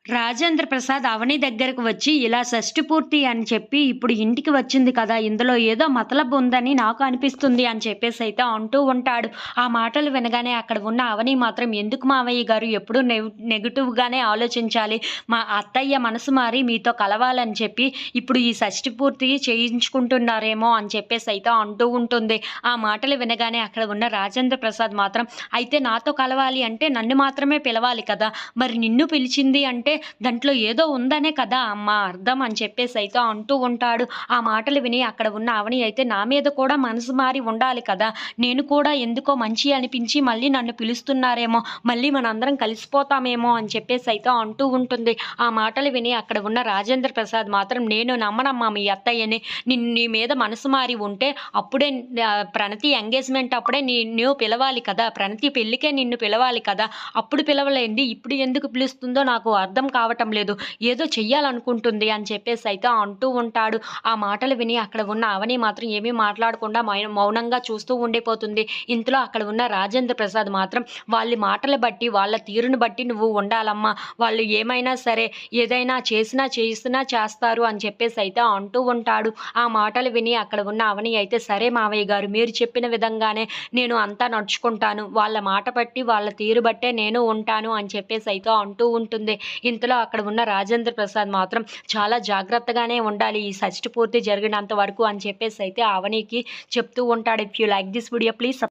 రాజేంద్ర ప్రసాద్ అవని దగ్గరకు వచ్చి ఇలా షష్టి పూర్తి అని చెప్పి ఇప్పుడు ఇంటికి వచ్చింది కదా! ఇందులో ఏదో మతలబు ఉందని నాకు అనిపిస్తుంది అని చెప్పేసైతే అంటూ ఉంటాడు. ఆ మాటలు వినగానే అక్కడ ఉన్న అవని మాత్రం ఎందుకు మావయ్య గారు ఎప్పుడూ నెగెటివ్‌గానే ఆలోచించాలి. మా అత్తయ్య మనసు మారి మీతో కలవాలని చెప్పి ఇప్పుడు ఈ షష్టి పూర్తి చేయించుకుంటున్నారేమో అని చెప్పేసైతే అంటూ ఉంటుంది. ఆ మాటలు వినగానే అక్కడ ఉన్న రాజేంద్ర ప్రసాద్ మాత్రం అయితే నాతో కలవాలి అంటే నన్ను మాత్రమే పిలవాలి కదా! మరి నిన్ను పిలిచింది అంటే దాంట్లో ఏదో ఉందనే కదా అమ్మ అర్థం అని చెప్పేసైతే అంటూ ఉంటాడు. ఆ మాటలు విని అక్కడ ఉన్న అవని అయితే నా మీద కూడా మనసు మారి ఉండాలి కదా! నేను కూడా ఎందుకో మంచి అనిపించి మళ్ళీ నన్ను పిలుస్తున్నారేమో, మళ్ళీ మనందరం కలిసిపోతామేమో అని చెప్పేసైతే అంటూ ఉంటుంది. ఆ మాటలు విని అక్కడ ఉన్న రాజేంద్ర ప్రసాద్ మాత్రం నేను నమ్మనమ్మా మీ అత్తయ్యని. నీ మీద మనసు మారి ఉంటే అప్పుడే ప్రణతి ఎంగేజ్‌మెంట్ అప్పుడే నిన్ను పిలవాలి కదా! ప్రణతి పెళ్ళికే నిన్ను పిలవాలి కదా! అప్పుడు పిలవలేంది ఇప్పుడు ఎందుకు పిలుస్తుందో నాకు అర్థం కావటం లేదు. ఏదో చెయ్యాలనుకుంటుంది అని చెప్పేసైతే అంటూ ఉంటాడు. ఆ మాటలు విని అక్కడ ఉన్న అవని మాత్రం ఏమీ మాట్లాడకుండా మౌనంగా చూస్తూ ఉండిపోతుంది. ఇంతలో అక్కడ ఉన్న రాజేంద్ర ప్రసాద్ మాత్రం వాళ్ళ మాటలు బట్టి, వాళ్ళ తీరును బట్టి నువ్వు ఉండాలమ్మా. వాళ్ళు ఏమైనా సరే, ఏదైనా చేసినా చేస్తారు అని చెప్పేసైతే అంటూ ఉంటాడు. ఆ మాటలు విని అక్కడ ఉన్న అవని అయితే సరే మావయ్య గారు మీరు చెప్పిన విధంగానే నేను అంతా నడుచుకుంటాను. వాళ్ళ మాట బట్టి, వాళ్ళ తీరు బట్టే నేను ఉంటాను అని చెప్పేసైతే అంటూ ఉంటుంది. ఇంతలో అక్కడ ఉన్న రాజేంద్ర ప్రసాద్ మాత్రం చాలా జాగ్రత్తగానే ఉండాలి ఈ షష్టి పూర్తి జరిగినంత వరకు అని చెప్పేసైతే అవనికి చెప్తూ ఉంటాడు. If you like this video please